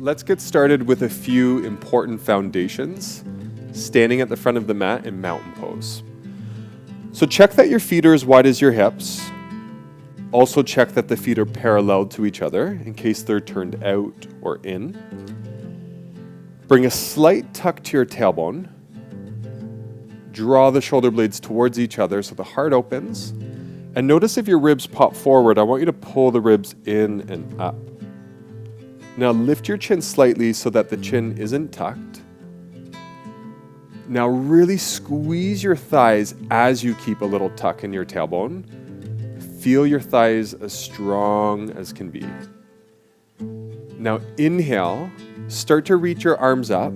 let's get started with a few important foundations, standing at the front of the mat in mountain pose. So check that your feet are as wide as your hips. Also check that the feet are parallel to each other in case they're turned out or in. Bring a slight tuck to your tailbone. Draw the shoulder blades towards each other so the heart opens. And notice if your ribs pop forward, I want you to pull the ribs in and up. Now lift your chin slightly so that the chin isn't tucked. Now really squeeze your thighs as you keep a little tuck in your tailbone. Feel your thighs as strong as can be. Now inhale, start to reach your arms up.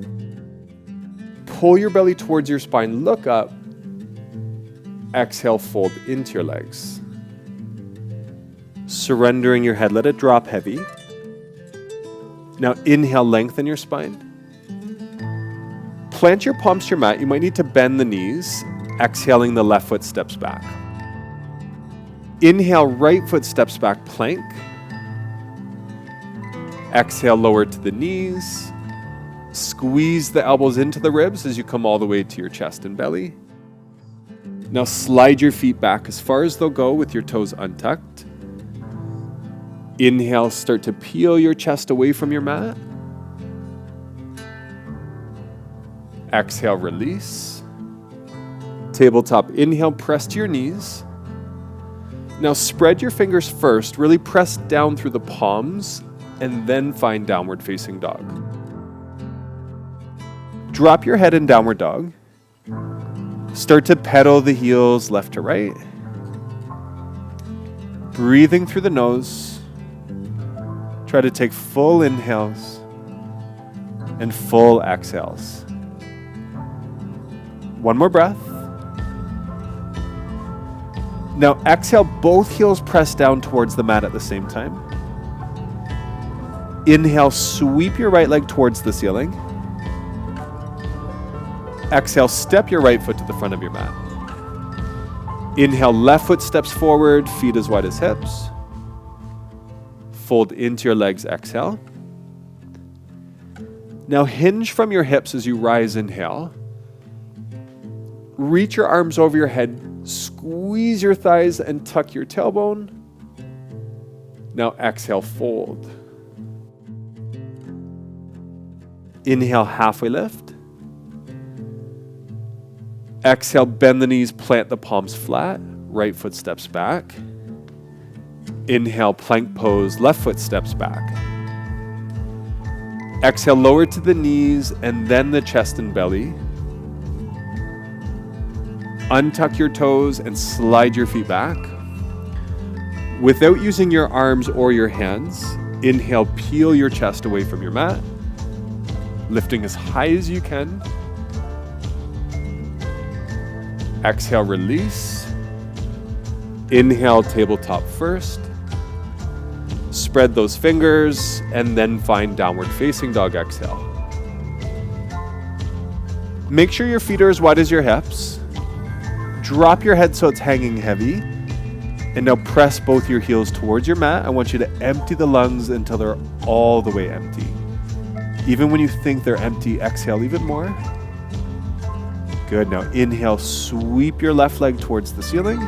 Pull your belly towards your spine, look up. Exhale, fold into your legs. Surrendering your head, let it drop heavy. Now inhale, lengthen your spine. Plant your palms to your mat. You might need to bend the knees. Exhaling, the left foot steps back. Inhale, right foot steps back, plank. Exhale, lower to the knees. Squeeze the elbows into the ribs as you come all the way to your chest and belly. Now slide your feet back as far as they'll go with your toes untucked. Inhale, start to peel your chest away from your mat. Exhale, release. Tabletop inhale, press to your knees. Now spread your fingers first, really press down through the palms, and then find downward facing dog. Drop your head in downward dog. Start to pedal the heels left to right. Breathing through the nose. Try to take full inhales and full exhales. One more breath. Now exhale, both heels press down towards the mat at the same time. Inhale, sweep your right leg towards the ceiling. Exhale, step your right foot to the front of your mat. Inhale, left foot steps forward, feet as wide as hips. Fold into your legs, exhale. Now hinge from your hips as you rise, inhale. Reach your arms over your head, squeeze your thighs and tuck your tailbone. Now exhale, fold. Inhale, halfway lift. Exhale, bend the knees, plant the palms flat, right foot steps back. Inhale, plank pose, left foot steps back. Exhale, lower to the knees and then the chest and belly. Untuck your toes and slide your feet back. Without using your arms or your hands, inhale, peel your chest away from your mat, lifting as high as you can. Exhale, release. Inhale, tabletop first. Spread those fingers and then find downward facing dog, exhale. Make sure your feet are as wide as your hips. Drop your head so it's hanging heavy. And now press both your heels towards your mat. I want you to empty the lungs until they're all the way empty. Even when you think they're empty, exhale even more. Good. Now inhale, sweep your left leg towards the ceiling.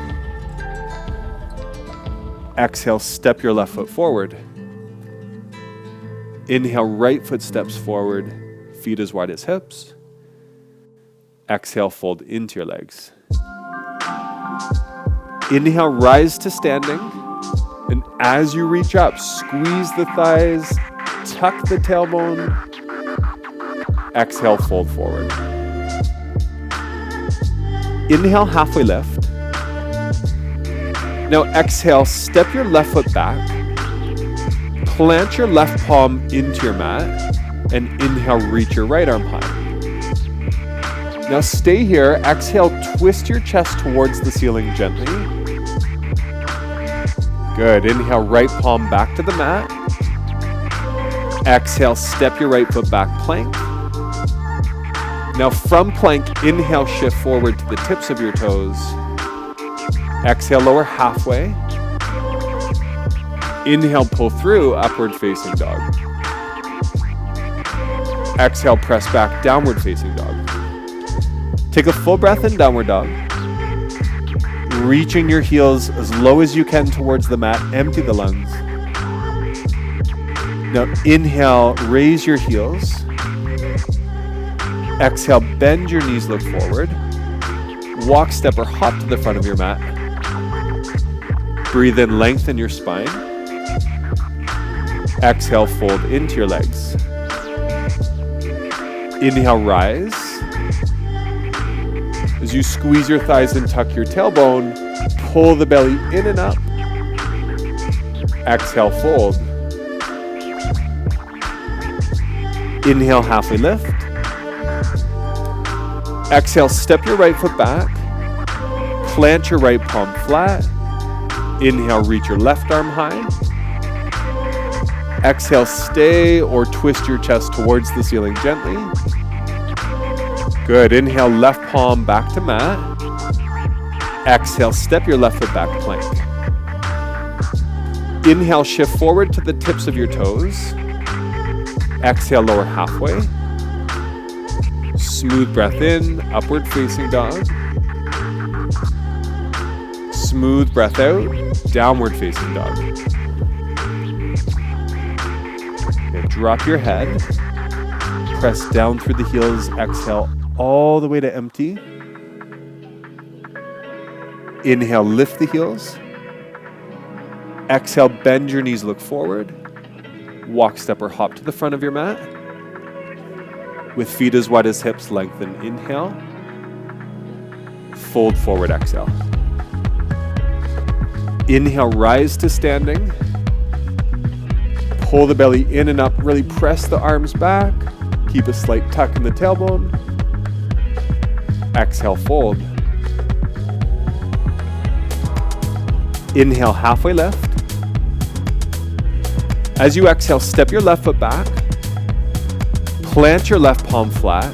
Exhale, step your left foot forward. Inhale, right foot steps forward, feet as wide as hips. Exhale, fold into your legs. Inhale, rise to standing. And as you reach up, squeeze the thighs, tuck the tailbone. Exhale, fold forward. Inhale, halfway lift. Now exhale, step your left foot back. Plant your left palm into your mat. And inhale, reach your right arm high. Now stay here. Exhale, twist your chest towards the ceiling gently. Good. Inhale, right palm back to the mat. Exhale, step your right foot back, plank. Now from plank, inhale, shift forward to the tips of your toes. Exhale, lower halfway. Inhale, pull through, upward facing dog. Exhale, press back, downward facing dog. Take a full breath in, downward dog. Reaching your heels as low as you can towards the mat, empty the lungs. Now inhale, raise your heels. Exhale, bend your knees, look forward. Walk, step, or hop to the front of your mat. Breathe in, lengthen your spine. Exhale, fold into your legs. Inhale, rise. As you squeeze your thighs and tuck your tailbone, pull the belly in and up. Exhale, fold. Inhale, halfway lift. Exhale, step your right foot back. Plant your right palm flat. Inhale, reach your left arm high. Exhale, stay or twist your chest towards the ceiling gently. Good. Inhale, left palm back to mat. Exhale, step your left foot back, plank. Inhale, shift forward to the tips of your toes. Exhale, lower halfway. Smooth breath in, upward facing dog. Smooth breath out, downward facing dog. Okay, drop your head. Press down through the heels. Exhale all the way to empty. Inhale, lift the heels. Exhale, bend your knees, look forward. Walk, step, or hop to the front of your mat. With feet as wide as hips, lengthen. Inhale. Fold forward, exhale. Inhale, rise to standing. Pull the belly in and up. Really press the arms back. Keep a slight tuck in the tailbone. Exhale, fold. Inhale, halfway lift. As you exhale, step your left foot back. Plant your left palm flat.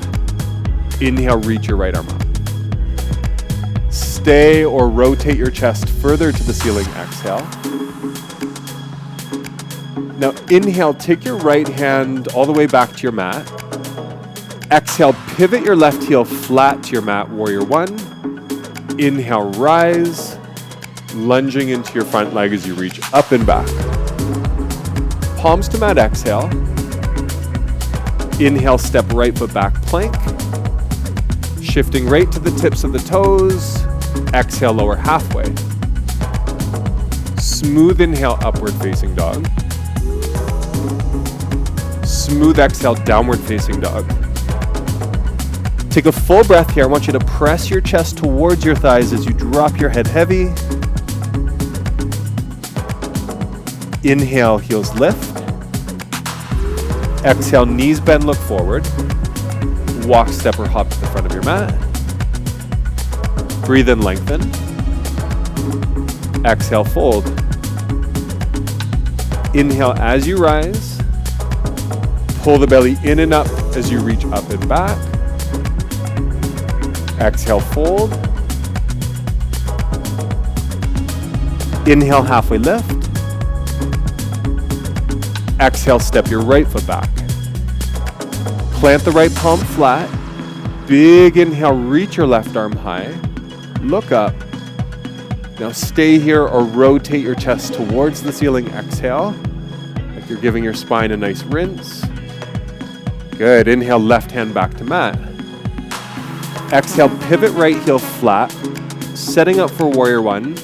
Inhale, reach your right arm up. Stay or rotate your chest further to the ceiling. Exhale. Now inhale, take your right hand all the way back to your mat. Exhale, pivot your left heel flat to your mat, warrior one. Inhale, rise, lunging into your front leg as you reach up and back. Palms to mat, exhale. Inhale, step right foot back, plank. Shifting right to the tips of the toes. Exhale, lower halfway. Smooth inhale, upward facing dog. Smooth exhale, downward facing dog. Take a full breath here. I want you to press your chest towards your thighs as you drop your head heavy. Inhale, heels lift. Exhale, knees bend, look forward. Walk, step, or hop to the front of your mat. Breathe in, lengthen. Exhale, fold. Inhale as you rise. Pull the belly in and up as you reach up and back. Exhale, fold. Inhale, halfway lift. Exhale, step your right foot back. Plant the right palm flat. Big inhale, reach your left arm high. Look up. Now stay here or rotate your chest towards the ceiling. Exhale, like you're giving your spine a nice rinse. Good. Inhale, left hand back to mat. Exhale, pivot right heel flat, setting up for warrior one.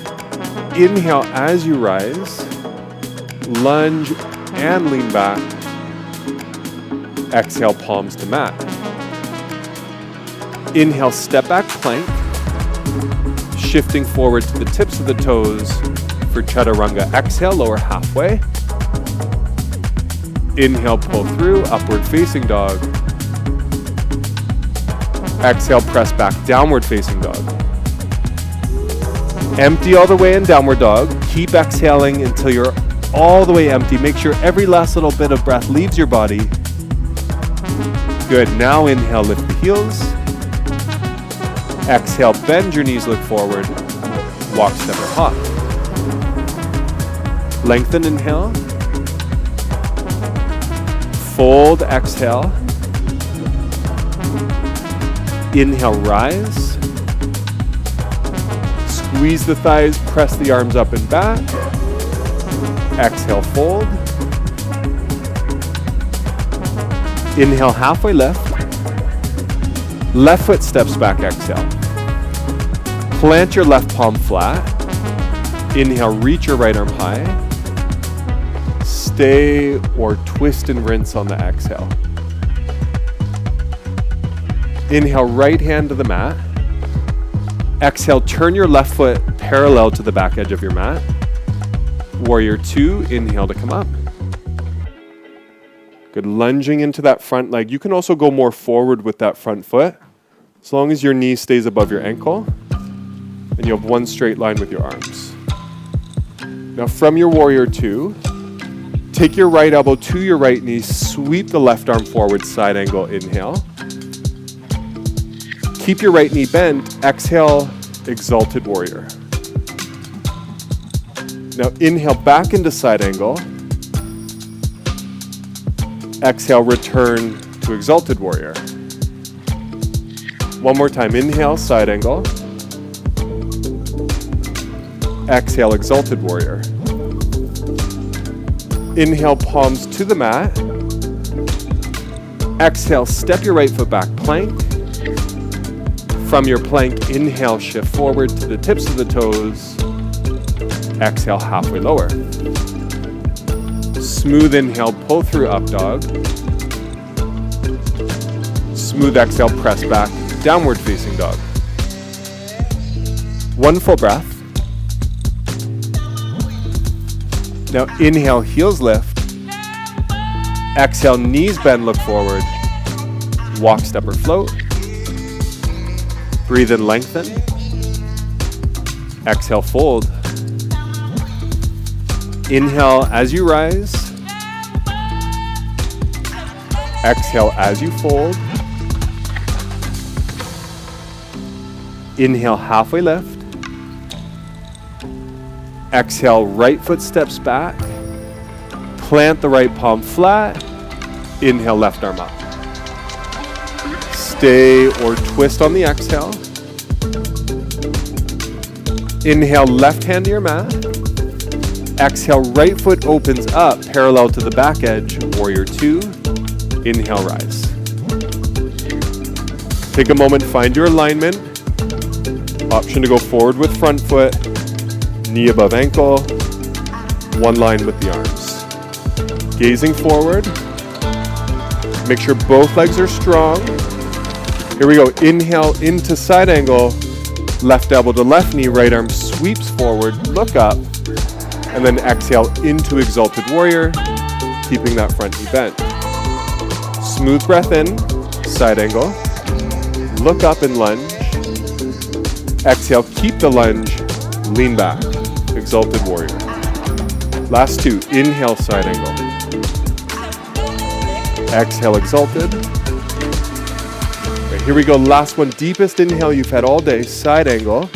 Inhale as you rise. Lunge and lean back. Exhale, palms to mat. Inhale, step back, plank. Shifting forward to the tips of the toes for chaturanga. Exhale, lower halfway. Inhale, pull through, upward facing dog. Exhale, press back, downward facing dog. Empty all the way in downward dog. Keep exhaling until you're all the way empty. Make sure every last little bit of breath leaves your body. Good. Now inhale, lift the heels. Exhale, bend your knees, look forward. Walk, step, or hop. Lengthen, inhale. Fold, exhale. Inhale, rise. Squeeze the thighs, press the arms up and back. Exhale, fold. Inhale, halfway lift. Left foot steps back, exhale. Plant your left palm flat. Inhale, reach your right arm high. Stay or twist and rinse on the exhale. Inhale, right hand to the mat. Exhale, turn your left foot parallel to the back edge of your mat. Warrior 2, inhale to come up. Good, lunging into that front leg. You can also go more forward with that front foot, as long as your knee stays above your ankle, and you have one straight line with your arms. Now from your Warrior 2, take your right elbow to your right knee, sweep the left arm forward, side angle, inhale. Keep your right knee bent, exhale, Exalted Warrior. Now inhale back into side angle. Exhale, return to Exalted Warrior. One more time, inhale, side angle. Exhale, Exalted Warrior. Inhale, palms to the mat. Exhale, step your right foot back, plank. From your plank, inhale, shift forward to the tips of the toes. Exhale, halfway lower. Smooth inhale, pull through up dog. Smooth exhale, press back, downward facing dog. One full breath. Now inhale, heels lift. Exhale, knees bend, look forward. Walk, step, or float. Breathe in, lengthen. Exhale, fold. Inhale as you rise. Exhale as you fold. Inhale, halfway lift. Exhale, right foot steps back. Plant the right palm flat. Inhale, left arm up. Stay or twist on the exhale. Inhale, left hand to your mat. Exhale, right foot opens up, parallel to the back edge, Warrior 2. Inhale, rise. Take a moment, find your alignment. Option to go forward with front foot, knee above ankle, one line with the arms. Gazing forward. Make sure both legs are strong. Here we go, inhale into side angle, left elbow to left knee, right arm sweeps forward, look up, and then exhale into Exalted Warrior, keeping that front knee bent. Smooth breath in, side angle, look up and lunge. Exhale, keep the lunge, lean back, Exalted Warrior. Last two, inhale, side angle. Exhale, exalted. Right, here we go, last one, deepest inhale you've had all day, side angle.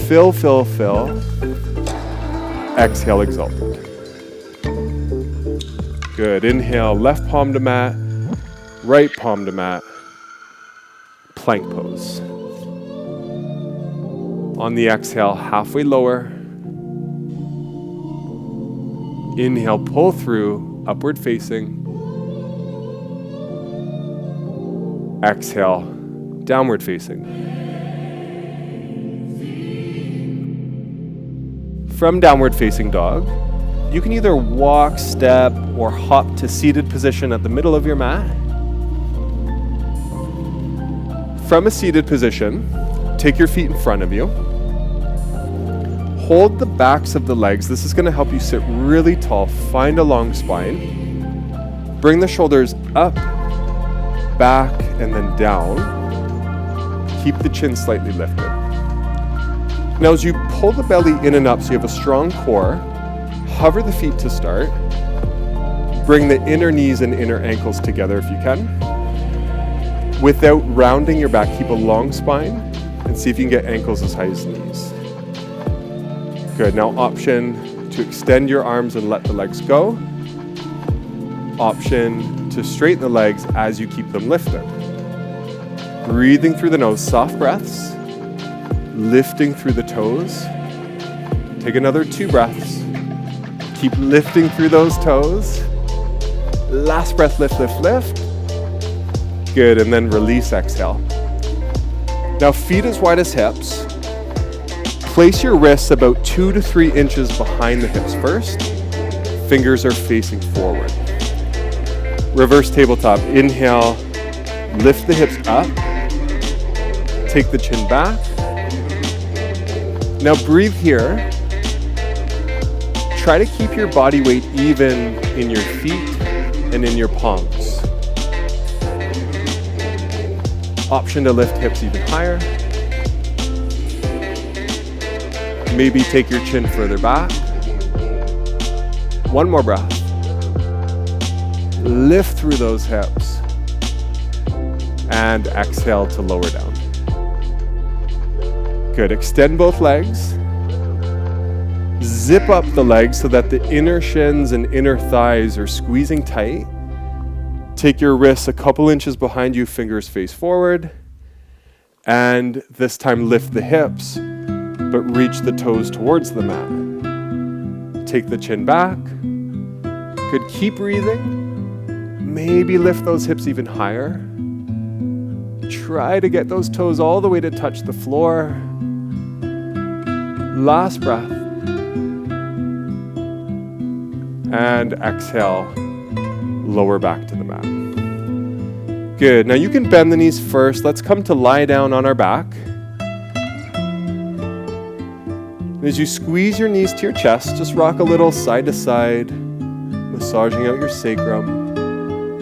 Fill, fill, fill. Exhale, exalted. Good, inhale, left palm to mat, right palm to mat, plank pose. On the exhale, halfway lower. Inhale, pull through, upward facing. Exhale, downward facing. From downward facing dog, you can either walk, step, or hop to seated position at the middle of your mat. From a seated position, take your feet in front of you. Hold the backs of the legs. This is going to help you sit really tall. Find a long spine. Bring the shoulders up, back, and then down. Keep the chin slightly lifted. Now as you pull the belly in and up so you have a strong core, hover the feet to start. Bring the inner knees and inner ankles together if you can. Without rounding your back, keep a long spine and see if you can get ankles as high as knees. Good, now option to extend your arms and let the legs go. Option to straighten the legs as you keep them lifted. Breathing through the nose, soft breaths. Lifting through the toes. Take another 2 breaths. Keep lifting through those toes. Last breath, lift, lift, lift. Good, and then release, exhale. Now feet as wide as hips. Place your wrists about 2 to 3 inches behind the hips first. Fingers are facing forward. Reverse tabletop. Inhale, lift the hips up. Take the chin back. Now breathe here. Try to keep your body weight even in your feet and in your palms. Option to lift hips even higher. Maybe take your chin further back. One more breath. Lift through those hips. And exhale to lower down. Good. Extend both legs. Zip up the legs so that the inner shins and inner thighs are squeezing tight. Take your wrists a couple inches behind you, fingers face forward. And this time lift the hips, but reach the toes towards the mat. Take the chin back. Good, keep breathing. Maybe lift those hips even higher. Try to get those toes all the way to touch the floor. Last breath. And exhale, lower back to the mat. Good, now you can bend the knees first. Let's come to lie down on our back. As you squeeze your knees to your chest, just rock a little side to side, massaging out your sacrum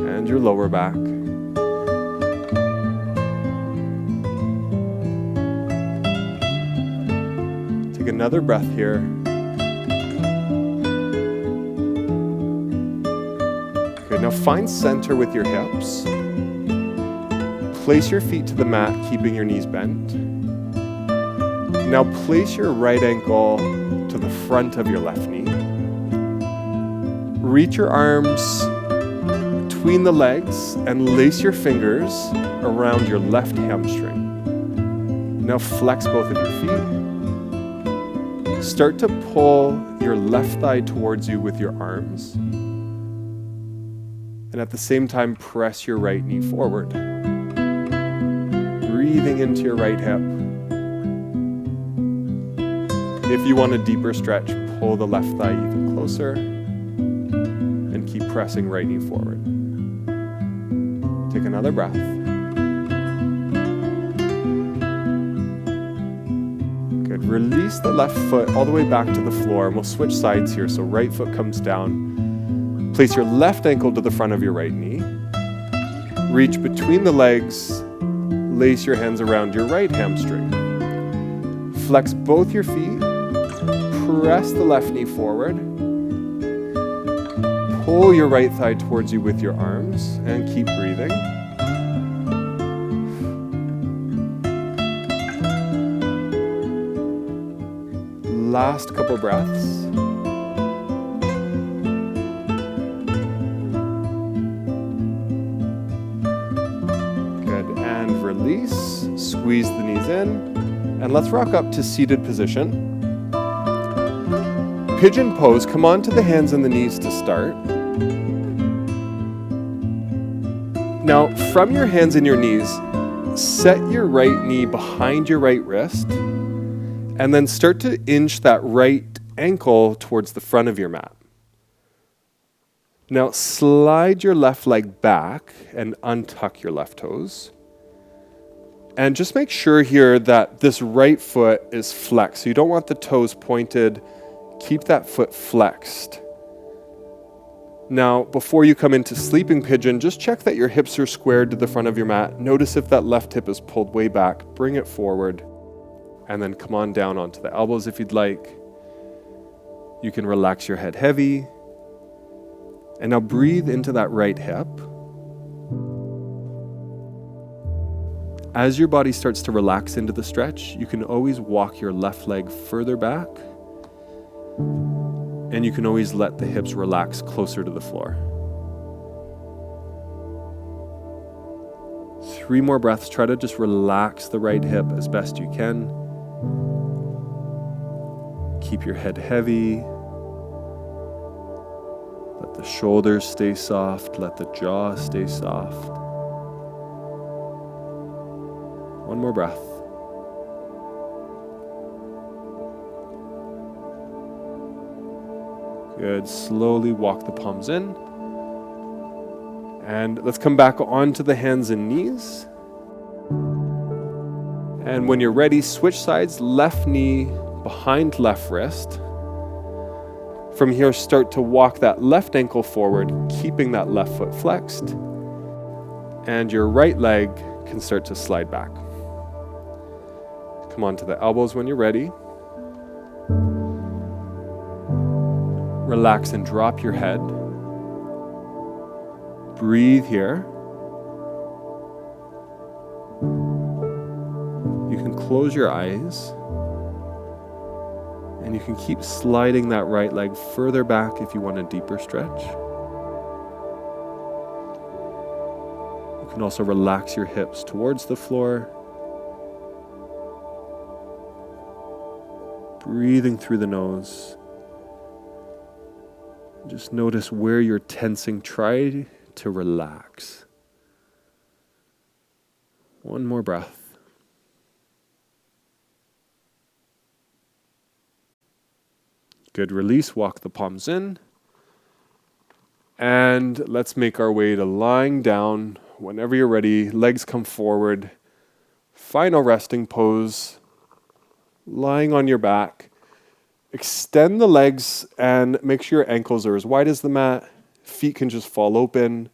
and your lower back. Take another breath here. Good, now find center with your hips. Place your feet to the mat, keeping your knees bent. Now place your right ankle to the front of your left knee. Reach your arms between the legs and lace your fingers around your left hamstring. Now flex both of your feet. Start to pull your left thigh towards you with your arms. And at the same time, press your right knee forward. Breathing into your right hip. If you want a deeper stretch, pull the left thigh even closer and keep pressing right knee forward. Take another breath. Good. Release the left foot all the way back to the floor, and we'll switch sides here. So right foot comes down. Place your left ankle to the front of your right knee. Reach between the legs. Lace your hands around your right hamstring. Flex both your feet. Press the left knee forward. Pull your right thigh towards you with your arms and keep breathing. Last couple breaths. Good, and release. Squeeze the knees in. And let's rock up to seated position. Pigeon pose, come onto the hands and the knees to start. Now, from your hands and your knees, set your right knee behind your right wrist, and then start to inch that right ankle towards the front of your mat. Now, slide your left leg back and untuck your left toes. And just make sure here that this right foot is flexed. So you don't want the toes pointed. Keep that foot flexed. Now, before you come into sleeping pigeon, just check that your hips are squared to the front of your mat. Notice if that left hip is pulled way back. Bring it forward. And then come on down onto the elbows if you'd like. You can relax your head heavy. And now breathe into that right hip. As your body starts to relax into the stretch, you can always walk your left leg further back. And you can always let the hips relax closer to the floor. 3 more breaths. Try to just relax the right hip as best you can. Keep your head heavy. Let the shoulders stay soft. Let the jaw stay soft. 1 more breath. Good. Slowly walk the palms in. And let's come back onto the hands and knees. And when you're ready, switch sides, left knee behind left wrist. From here, start to walk that left ankle forward, keeping that left foot flexed. And your right leg can start to slide back. Come onto the elbows when you're ready. Relax and drop your head. Breathe here. You can close your eyes. And you can keep sliding that right leg further back if you want a deeper stretch. You can also relax your hips towards the floor. Breathing through the nose. Just notice where you're tensing. Try to relax. 1 more breath. Good. Release. Walk the palms in. And let's make our way to lying down. Whenever you're ready, legs come forward. Final resting pose. Lying on your back. Extend the legs and make sure your ankles are as wide as the mat. Feet can just fall open.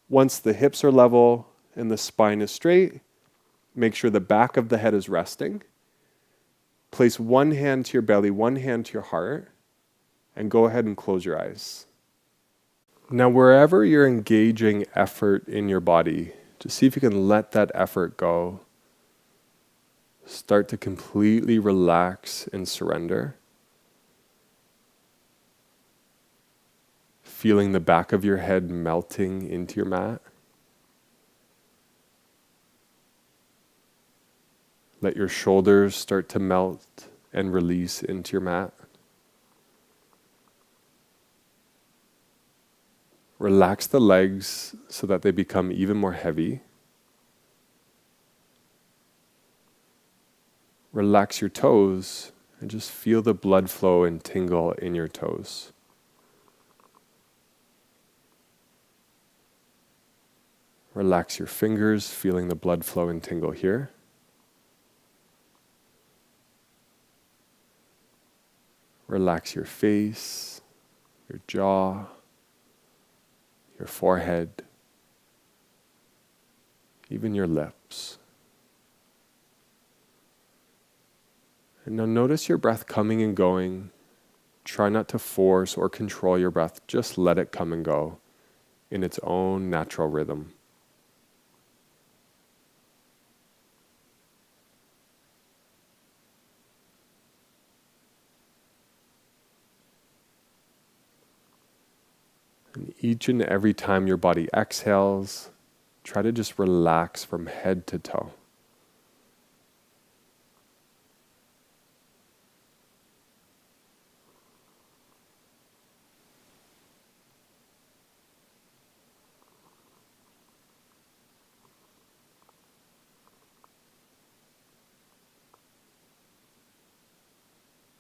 Once the hips are level and the spine is straight, make sure the back of the head is resting. Place 1 hand to your belly, 1 hand to your heart, and go ahead and close your eyes. Now, wherever you're engaging effort in your body, just see if you can let that effort go. Start to completely relax and surrender. Feeling the back of your head melting into your mat. Let your shoulders start to melt and release into your mat. Relax the legs so that they become even more heavy. Relax your toes and just feel the blood flow and tingle in your toes. Relax your fingers, feeling the blood flow and tingle here. Relax your face, your jaw, your forehead, even your lips. And now notice your breath coming and going. Try not to force or control your breath. Just let it come and go in its own natural rhythm. And each and every time your body exhales, try to just relax from head to toe.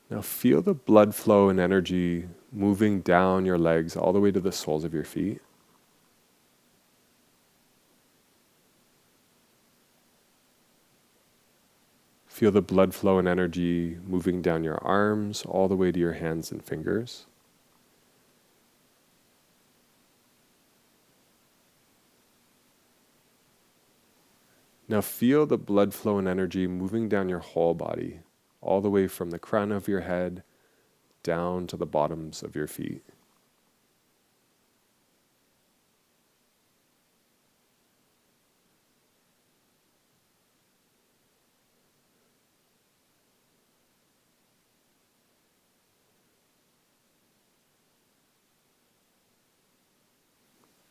Now feel the blood flow and energy moving down your legs all the way to the soles of your feet. Feel the blood flow and energy moving down your arms all the way to your hands and fingers. Now feel the blood flow and energy moving down your whole body, all the way from the crown of your head down to the bottoms of your feet.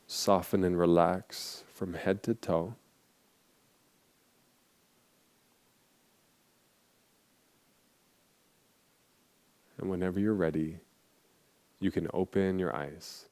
Soften and relax from head to toe. And whenever you're ready, you can open your eyes.